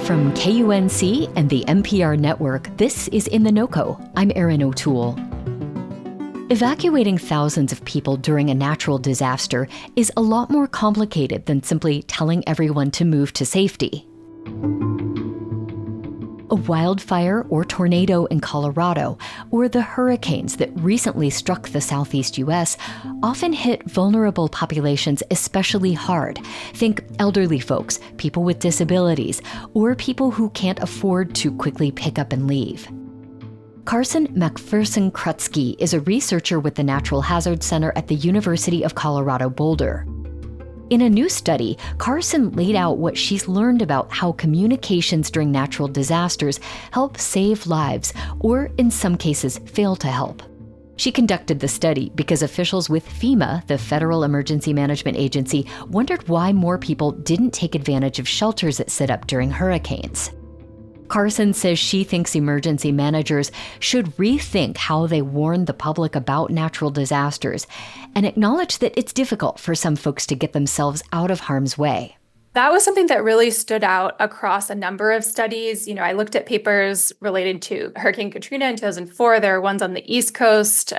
From KUNC and the NPR network, this is In The NoCo. I'm Erin O'Toole. Evacuating thousands of people during a natural disaster is a lot more complicated than simply telling everyone to move to safety. A wildfire or tornado in Colorado, or the hurricanes that recently struck the southeast U.S., often hit vulnerable populations especially hard. Think elderly folks, people with disabilities, or people who can't afford to quickly pick up and leave. Carson McPherson-Krutsky is a researcher with the Natural Hazards Center at the University of Colorado Boulder. In a new study, Carson laid out what she's learned about how communications during natural disasters help save lives, or in some cases, fail to help. She conducted the study because officials with FEMA, the Federal Emergency Management Agency, wondered why more people didn't take advantage of shelters that set up during hurricanes. Carson says she thinks emergency managers should rethink how they warn the public about natural disasters and acknowledge that it's difficult for some folks to get themselves out of harm's way. That was something that really stood out across a number of studies. I looked at papers related to Hurricane Katrina in 2004. There are ones on the East Coast,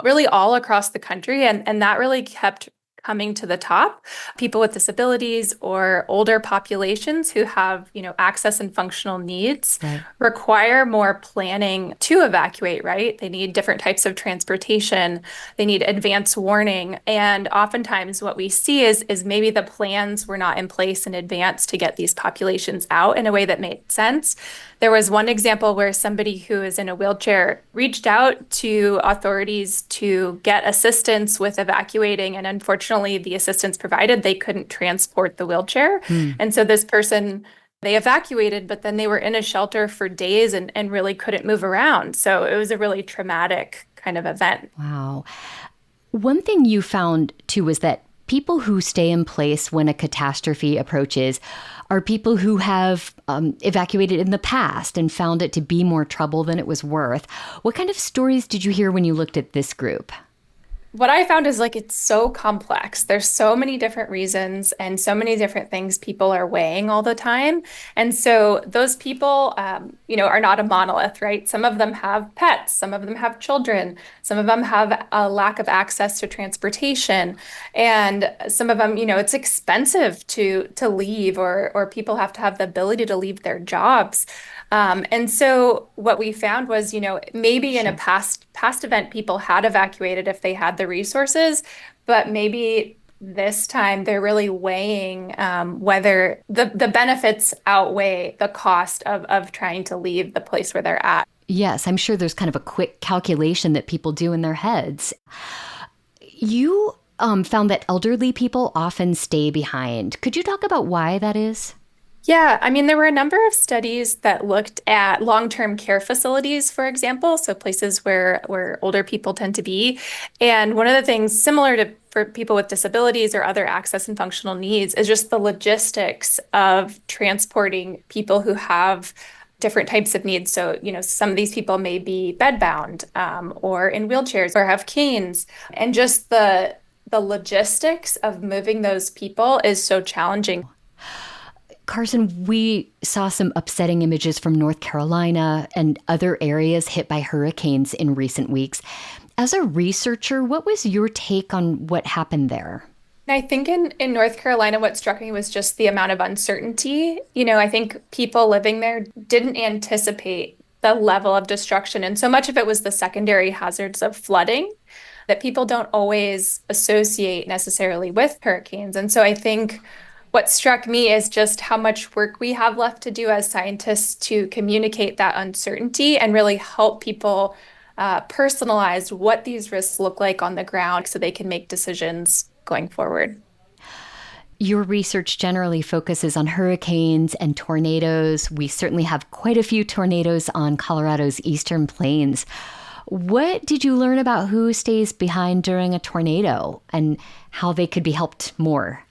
really all across the country. And that really kept coming to the top. People with disabilities or older populations who have, access and functional needs require more planning to evacuate, right? They need different types of transportation. They need advance warning. And oftentimes what we see is maybe the plans were not in place in advance to get these populations out in a way that made sense. There was one example where somebody who is in a wheelchair reached out to authorities to get assistance with evacuating, and unfortunately, the assistance provided, they couldn't transport the wheelchair. And so this person, they evacuated, but then they were in a shelter for days and really couldn't move around. So it was a really traumatic kind of event. Wow. One thing you found, too, was that people who stay in place when a catastrophe approaches are people who have evacuated in the past and found it to be more trouble than it was worth. What kind of stories did you hear when you looked at this group? What I found is it's so complex. There's so many different reasons and so many different things people are weighing all the time. And so those people, are not a monolith, right? Some of them have pets, some of them have children, some of them have a lack of access to transportation. And some of them, it's expensive to leave or people have to have the ability to leave their jobs. And so what we found was, maybe in a past event, people had evacuated if they had the resources, but maybe this time they're really weighing whether the benefits outweigh the cost of trying to leave the place where they're at. Yes, I'm sure there's kind of a quick calculation that people do in their heads. You found that elderly people often stay behind. Could you talk about why that is? Yeah, there were a number of studies that looked at long-term care facilities, for example, so places where older people tend to be. And one of the things similar to for people with disabilities or other access and functional needs is just the logistics of transporting people who have different types of needs. So, some of these people may be bedbound or in wheelchairs or have canes. And just the logistics of moving those people is so challenging. Carson, we saw some upsetting images from North Carolina and other areas hit by hurricanes in recent weeks. As a researcher, what was your take on what happened there? I think in North Carolina, what struck me was just the amount of uncertainty. I think people living there didn't anticipate the level of destruction. And so much of it was the secondary hazards of flooding that people don't always associate necessarily with hurricanes. And so I think what struck me is just how much work we have left to do as scientists to communicate that uncertainty and really help people personalize what these risks look like on the ground so they can make decisions going forward. Your research generally focuses on hurricanes and tornadoes. We certainly have quite a few tornadoes on Colorado's eastern plains. What did you learn about who stays behind during a tornado and how they could be helped more?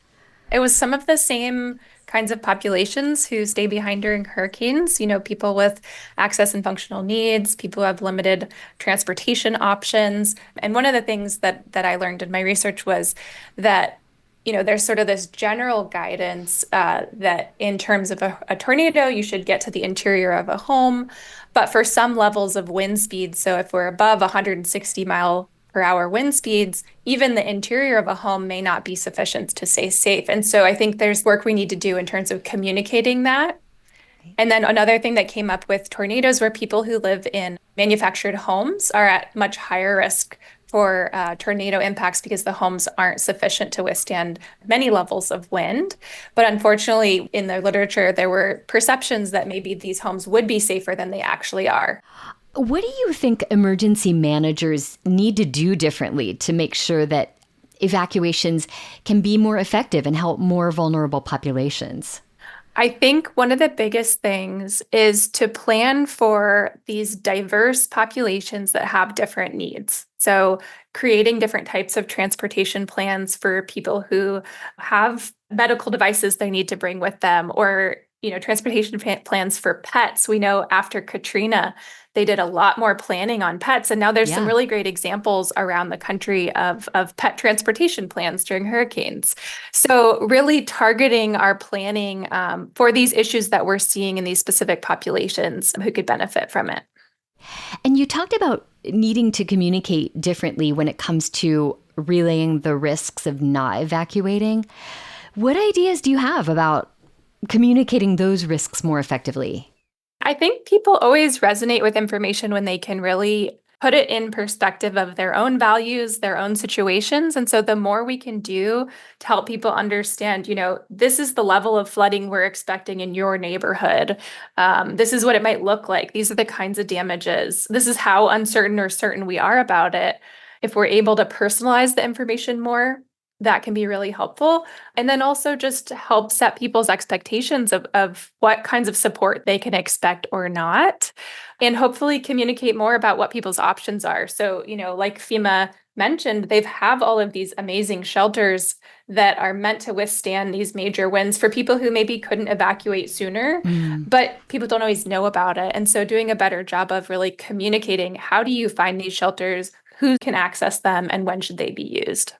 It was some of the same kinds of populations who stay behind during hurricanes, people with access and functional needs, people who have limited transportation options. And one of the things that I learned in my research was that there's sort of this general guidance that in terms of a tornado, you should get to the interior of a home. But for some levels of wind speed, so if we're above 160-mile-per-hour wind speeds, even the interior of a home may not be sufficient to stay safe. And so I think there's work we need to do in terms of communicating that. And then another thing that came up with tornadoes were people who live in manufactured homes are at much higher risk for tornado impacts because the homes aren't sufficient to withstand many levels of wind. But unfortunately, in the literature, there were perceptions that maybe these homes would be safer than they actually are. What do you think emergency managers need to do differently to make sure that evacuations can be more effective and help more vulnerable populations? I think one of the biggest things is to plan for these diverse populations that have different needs. So creating different types of transportation plans for people who have medical devices they need to bring with them, or transportation plans for pets. We know after Katrina, they did a lot more planning on pets. And now there's some really great examples around the country of pet transportation plans during hurricanes. So really targeting our planning for these issues that we're seeing in these specific populations who could benefit from it. And you talked about needing to communicate differently when it comes to relaying the risks of not evacuating. What ideas do you have about communicating those risks more effectively? I think people always resonate with information when they can really put it in perspective of their own values, their own situations. And so the more we can do to help people understand, this is the level of flooding we're expecting in your neighborhood. This is what it might look like. These are the kinds of damages. This is how uncertain or certain we are about it. If we're able to personalize the information more, that can be really helpful. And then also just help set people's expectations of what kinds of support they can expect or not. And hopefully communicate more about what people's options are. So, like FEMA mentioned, they have all of these amazing shelters that are meant to withstand these major winds for people who maybe couldn't evacuate sooner, but people don't always know about it. And so doing a better job of really communicating, how do you find these shelters, who can access them, and when should they be used?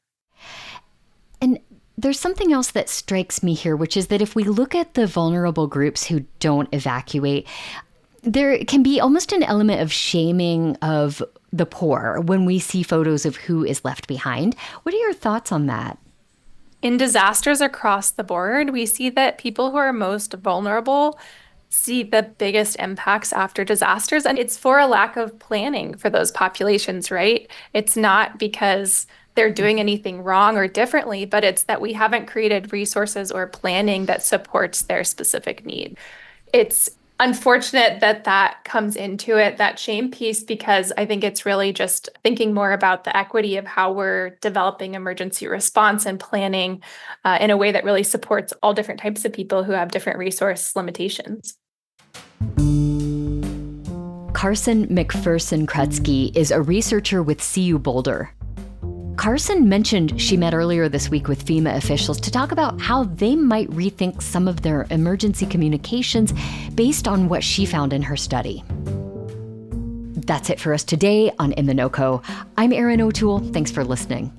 And there's something else that strikes me here, which is that if we look at the vulnerable groups who don't evacuate, there can be almost an element of shaming of the poor when we see photos of who is left behind. What are your thoughts on that? In disasters across the board, we see that people who are most vulnerable see the biggest impacts after disasters. And it's for a lack of planning for those populations, right? It's not because they're doing anything wrong or differently, but it's that we haven't created resources or planning that supports their specific need. It's unfortunate that comes into it, that shame piece, because I think it's really just thinking more about the equity of how we're developing emergency response and planning in a way that really supports all different types of people who have different resource limitations. Carson McPherson-Krutzke is a researcher with CU Boulder. Carson mentioned she met earlier this week with FEMA officials to talk about how they might rethink some of their emergency communications based on what she found in her study. That's it for us today on In The NoCo. I'm Erin O'Toole. Thanks for listening.